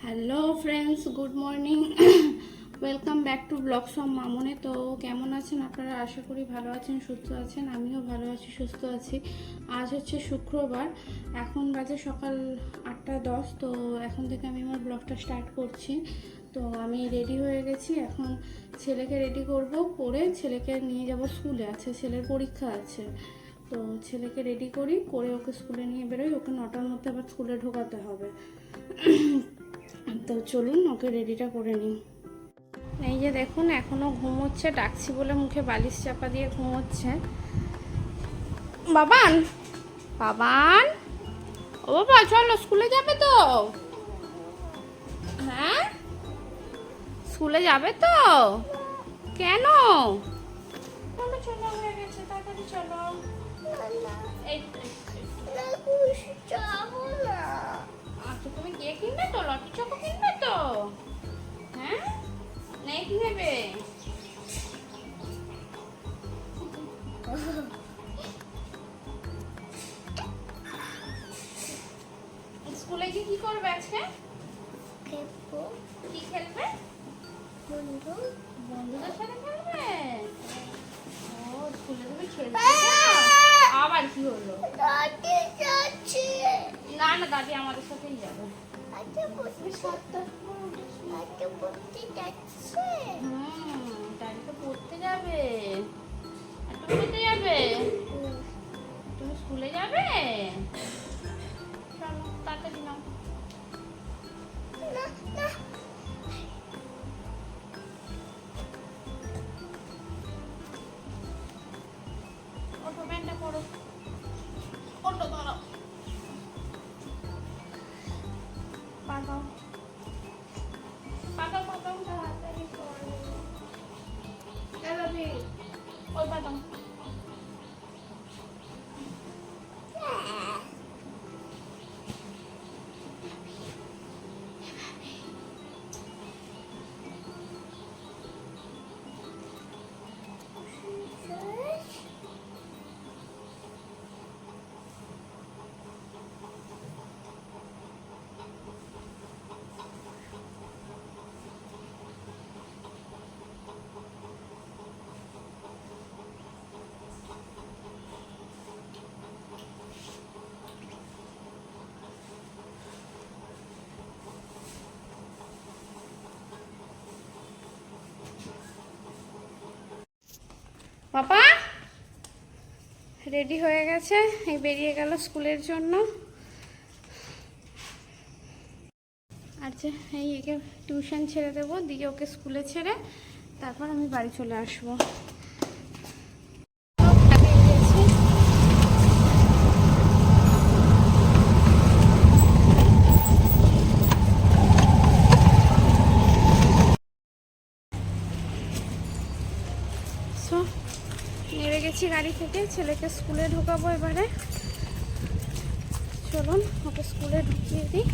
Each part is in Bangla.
Hello friends, good morning. Welcome back to blogs of মামনে। তো কেমন আছেন আপনারা? আশা করি ভালো আছেন, সুস্থ আছেন। আমিও ভালো আছি, সুস্থ আছি। আজ হচ্ছে শুক্রবার, এখন বাজে সকাল 8:10। তো এখন থেকে আমি আমার ব্লগটা স্টার্ট করছি। তো আমি রেডি হয়ে গেছি, এখন ছেলেকে রেডি করব, করে ছেলেকে নিয়ে যাব স্কুলে। আছে, ছেলের পরীক্ষা আছে। তো ছেলেকে রেডি করি, করে ওকে স্কুলে নিয়ে বেরোই। ওকে 9টার মধ্যে আবার স্কুলে ঢোকাতে হবে। তো চলুন ওকে রেডিটা করে নিই। এই যে দেখুন, এখনো ঘুমোচ্ছে, ডাকছি বলে মুখে বালিশ চাপা দিয়ে ঘুমোচ্ছে। বাবান, বাবান, ও বাবা চলো, স্কুলে যাবে তো? হ্যাঁ, স্কুলে যাবে তো? কেন? চলো চলো, হয়ে গেছে, তাড়াতাড়ি চলো। এই আচ্ছা, তুমি গিয়ে কিনবে তো? লটি চকো কিনবে তো? হ্যাঁ, নেই কি নেবে? স্কুলে গিয়ে কি করবে আজকে? কি খেলবে? বন্ধুদের সাথে খেলবে? ও, স্কুলে তুমি খেলতে যাও? আবার কি হলো? না না, দাদি আমাদের সাথেই যাবে। দাদি তো পড়তে যাবে। আর তুমি পড়তে যাবে? তুমি স্কুলে যাবে? চলো তাড়াতাড়ি নাও। ওঠো, প্যান্টটা পরো। ওঠো, দাঁড়াও। পাকাও পাকাও পাকাও, তাড়াতাড়ি করো। ওই পাকাও। বাবা রেডি হয়ে গেছে, এই বেরিয়ে গেল স্কুলের জন্য। আর যে এই একে টিউশন ছেড়ে দেবো, দিয়ে ওকে স্কুলে ছেড়ে তারপর আমি বাড়ি চলে আসবো। নেমে গেছি গাড়ি থেকে, ছেলেকে স্কুলে ঢোকাবো এবারে। চলুন ওকে স্কুলে ঢুকিয়ে দিই।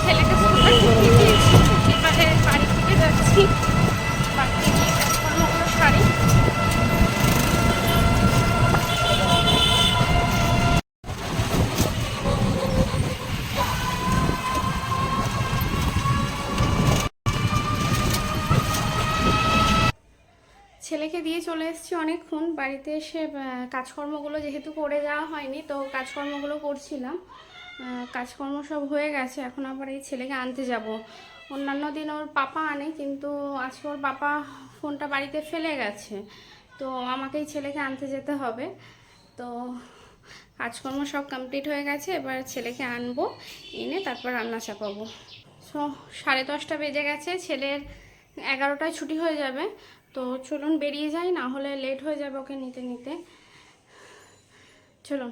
ছেলেকে স্কুলে ঢুকিয়ে দিয়েছি, এবারে বাড়ি থেকে যাচ্ছি। বাড়িতে গিয়ে কাজকর্মগুলো সারি। ছেলেকে দিয়ে চলে এসেছি অনেকক্ষণ। বাড়িতে এসে কাজকর্মগুলো যেহেতু করে যাওয়া হয়নি, তো কাজকর্মগুলো করছিলাম। কাজকর্ম সব হয়ে গেছে, এখন আবার এই ছেলেকে আনতে যাব। অন্যান্য দিন ওর পাপা আনে, কিন্তু আজকে ওর পাপা ফোনটা বাড়িতে ফেলে গেছে, তো আমাকেই ছেলেকে আনতে যেতে হবে। তো কাজকর্ম সব কমপ্লিট হয়ে গেছে, এবার ছেলেকে আনবো, এনে তারপর রান্না চাপাবো। 10:30 বেজে গেছে, ছেলের 11টায় ছুটি হয়ে যাবে। তো চলুন বেরিয়ে যাই, না হলে লেট হয়ে যাবে ওকে নিতে নিতে। চলুন,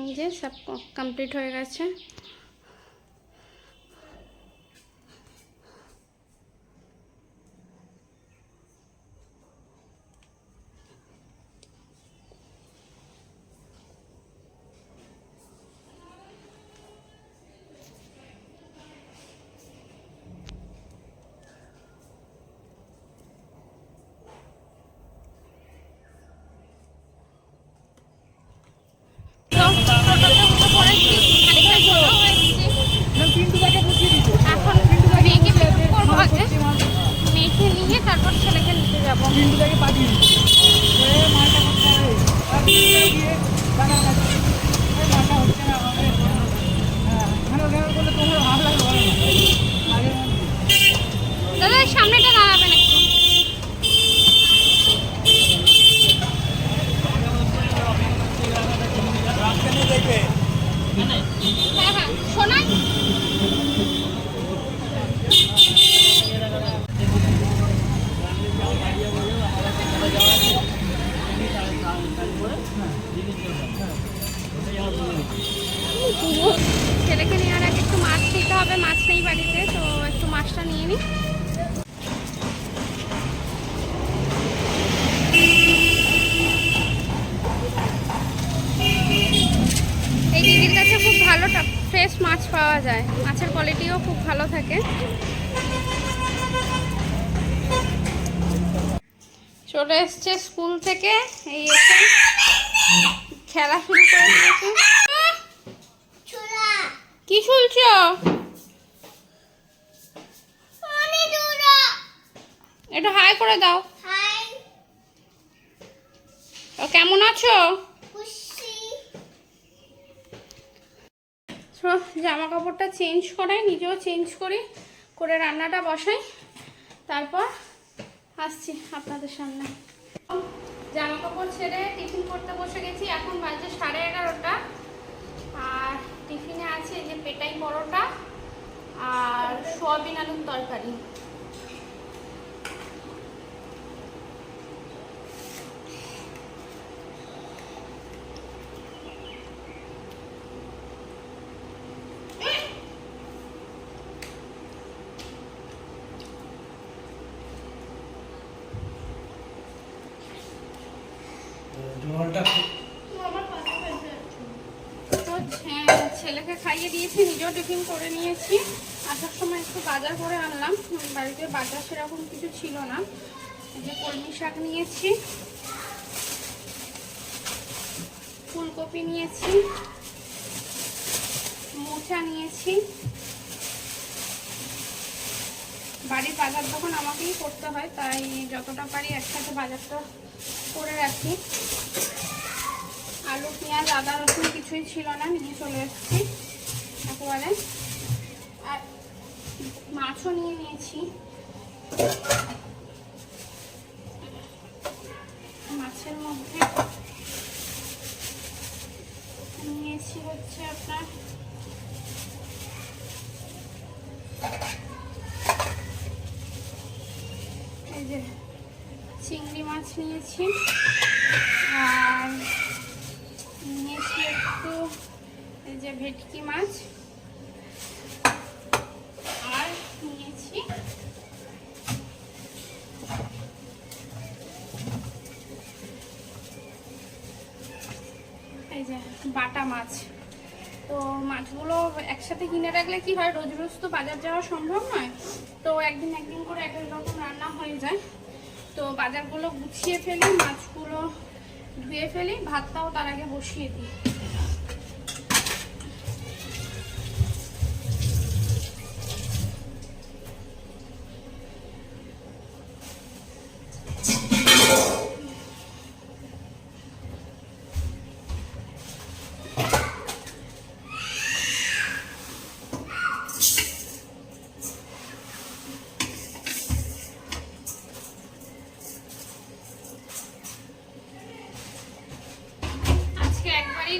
এই যে সব কমপ্লিট হয়ে গেছে। নি। এই দিদির কাছে খুব ভালো ফ্রেশ মাছ পাওয়া যায়, মাছের কোয়ালিটিও খুব ভালো থাকে। চলে এসছে স্কুল থেকে, এই এসে খেলা শুরু করে দিয়েছে। কি শুনছ? একটু হাই করে দাও। কেমন আছো? জামা কাপড়টা চেঞ্জ করাই, নিজেও চেঞ্জ করি, করে রান্নাটা বসাই, তারপর আসছি আপনাদের সামনে। জামা কাপড় ছেড়ে টিফিন করতে বসে গেছি। এখন বাজে 11:30। আর টিফিনে আছে এই যে পেটাই পরোটা আর সোয়াবিন আলুর তরকারি। ছেলেকে খাইয়ে দিয়েছি, নিজেও টিফিন করে নিয়েছি। আসার সময় একটু বাজার করে আনলাম, বাড়িতে বাজার সেরকম কিছু ছিল না। এই যে কলমি শাক নিয়েছি, ফুলকপি নিয়েছি, মোচা নিয়েছি। বাড়ির বাজার তখন আমাকেই করতে হয়, তাই যতটা পারি একসাথে বাজারটা করে রাখি। আলু, পেঁয়াজ, আদা, রসুন কিছুই ছিল না, নিয়ে চলে এসেছি একেবারে। আর মাছও নিয়ে নিয়েছি। মাছের মধ্যে নিয়েছি হচ্ছে আপনার এই যে চিংড়ি মাছ নিয়েছি, আর নিয়েছি একটু এই যে ভেটকি মাছ, আর নিয়েছি এই যে বাটা মাছ। তো মাছগুলো একসাথে কিনে রাখলে কি হয়, রোজ রোজ তো বাজার যাওয়া সম্ভব নয়, তো একদিন একদিন করে এক এক রকম রান্না হয়ে যায়। তো বাজারগুলো গুছিয়ে ফেলি, মাছগুলো ধুয়ে ফেলি, ভাতটাও তার আগে বসিয়ে দিই।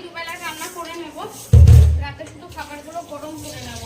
দুবেলা রান্না করে নেব, রাতে শুধু খাবারগুলো গরম করে নেব।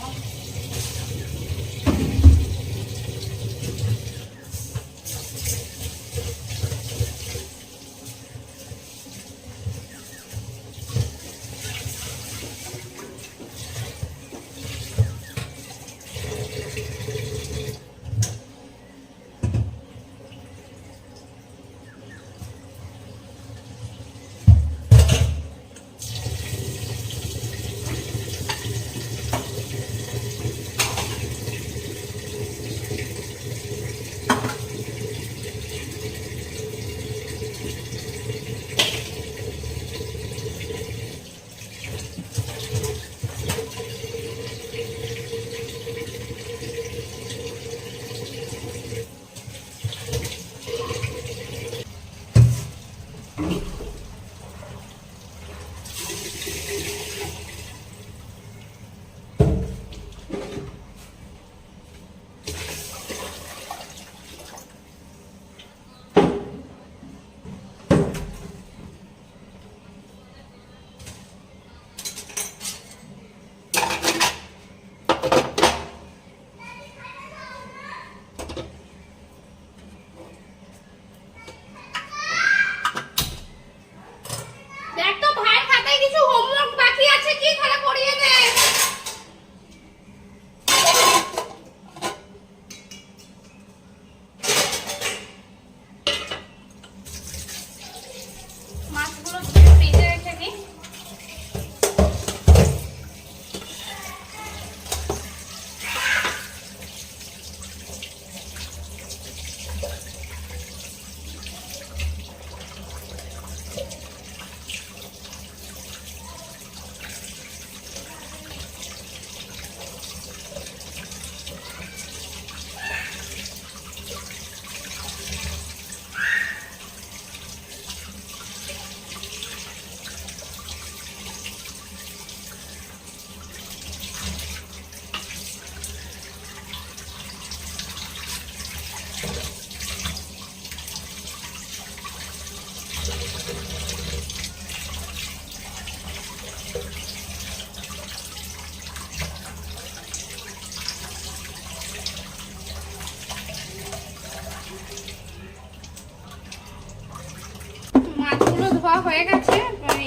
হয়ে গেছে,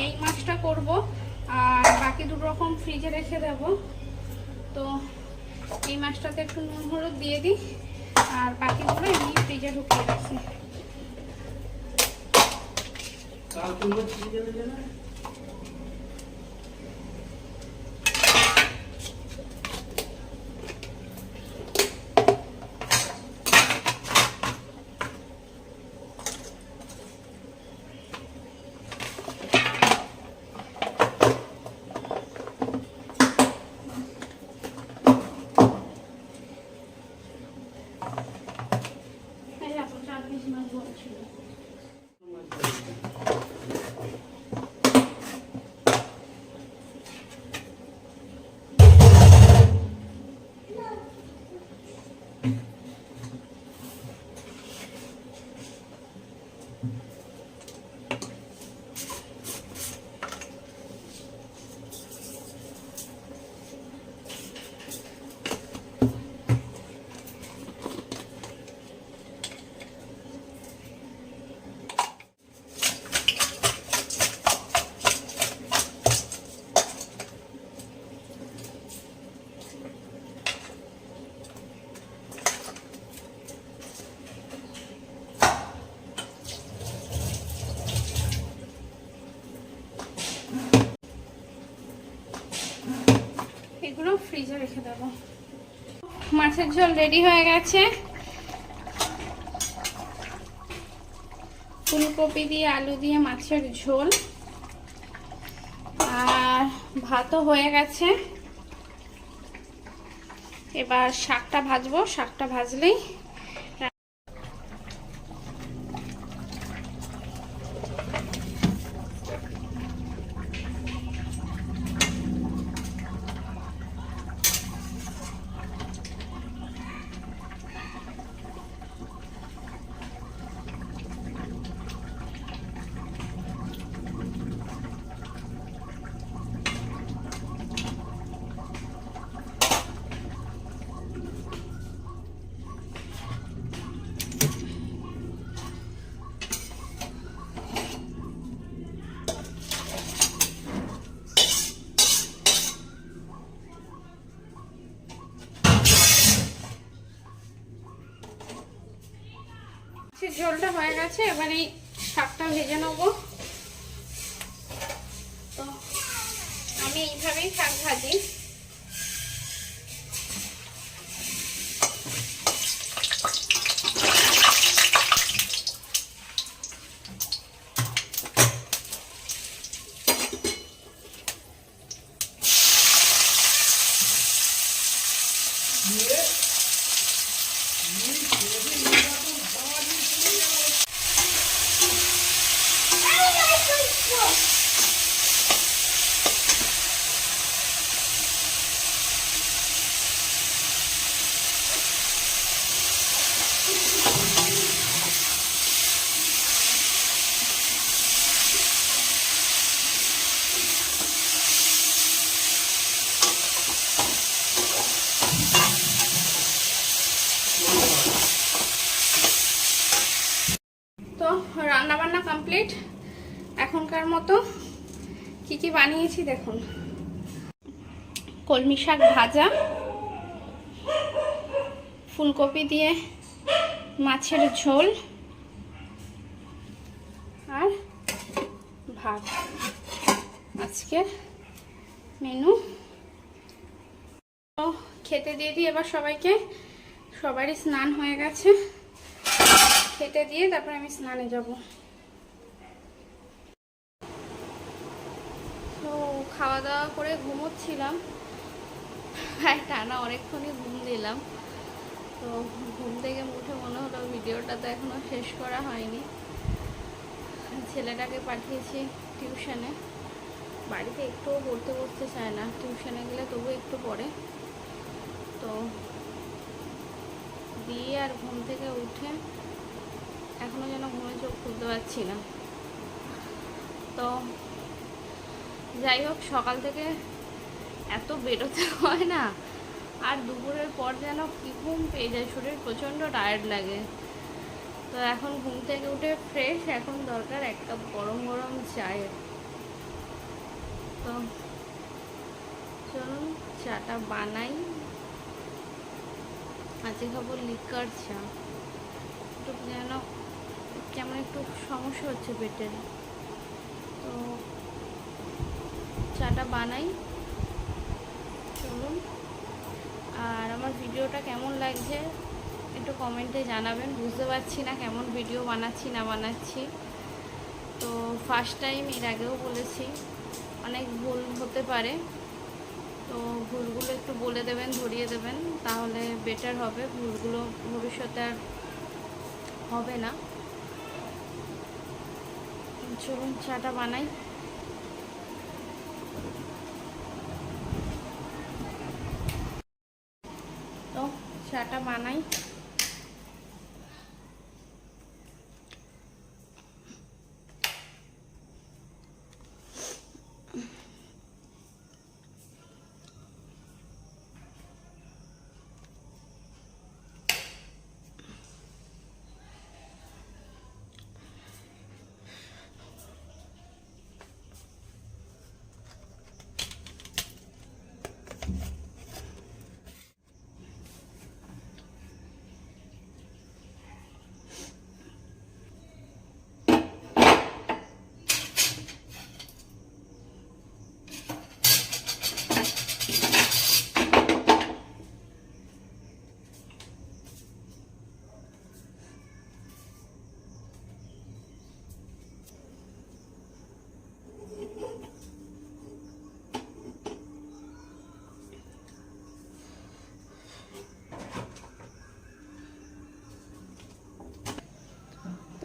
এই মাছটা করব আর বাকি 2 রকম ফ্রিজে রেখে দেব। তো এই মাছটাতে একটু নুন হলুদ দিয়ে দিই আর বাকিগুলো এমনি ফ্রিজে ঢুকিয়ে রাখি। এগুলো ফ্রিজে রেখে দেবো। মাছের ঝোল রেডি হয়ে গেছে। ফুলকপি দিয়ে আলু দিয়ে মাছের ঝোল আর ভাতও হয়ে গেছে। এবার শাকটা ভাজবো, শাকটা ভাজলেই ঝোলটা হয়ে গেছে। এবার এই শাকটা ভেজে নেবো। তো আমি এইভাবেই শাক ভাজি। তো রান্না বান্না কমপ্লিট। এখনকার মতো কি কি বানিয়েছি দেখুন। কলমি শাক ভাজা, ফুলকপি দিয়ে মাছের ঝোল আর ভাত আজকের মেনু। তো খেতে দিয়ে দিই এবার সবাইকে। সবারই স্নান হয়ে গেছে, খেতে দিয়ে তারপরে আমি স্নানে যাব। তো খাওয়া দাওয়া করে ঘুমোচ্ছিলাম, টানা অনেকক্ষণই ঘুম দিলাম। তো ঘুম থেকে উঠে মনে হলো ভিডিওটা তো এখনো শেষ করা হয়নি। ছেলেটাকে পাঠিয়েছি টিউশনে, বাড়িতে একটুও পড়তে বসতে চায় না, টিউশনে গেলে তবু একটু পড়ে। তো দিয়ে আর ঘুম থেকে উঠে এখনো যেন ঘুমে চোখ খুলতে পারছি না। তো যাই হোক, সকাল থেকে এত বেরোতে হয় না, আর দুপুরের পর যেন কি ঘুম পেয়ে যায়, শরীর প্রচণ্ড টায়ার্ড লাগে। তো এখন ঘুম থেকে উঠে ফ্রেশ, এখন দরকার এক কাপ গরম গরম চায়ের। তো চলুন চাটা বানাই। আজকে খাবো লিকার চা। একটু যেন কেমন একটু সমস্যা হচ্ছে পেটের, তো চাটা বানাই। চলুন। আর আমার ভিডিওটা কেমন লাগছে একটু কমেন্টে জানাবেন। বুঝতে পারছি না কেমন ভিডিও বানাচ্ছি না বানাচ্ছি। তো ফার্স্ট টাইম, এর আগেও বলেছি, অনেক ভুল হতে পারে। তো ভুলগুলো একটু বলে দেবেন, ধরিয়ে দেবেন, তাহলে বেটার হবে। ভুলগুলো ভবিষ্যতে আর হবে না। চলুন চাটা বানাই। তো চাটা বানাই।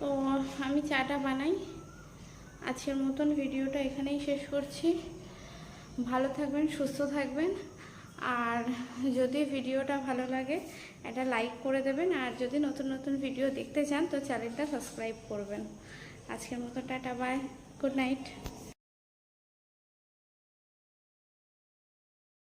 তো আমি চাটা বানাই। আজকের মতন ভিডিওটা এখানেই শেষ করছি। ভালো থাকবেন, সুস্থ থাকবেন। আর যদি ভিডিওটা ভালো লাগে একটা লাইক করে দেবেন। আর যদি নতুন নতুন ভিডিও দেখতে চান তো চ্যানেলটা সাবস্ক্রাইব করবেন। আজকের মতো টাটা, বাই, গুড নাইট।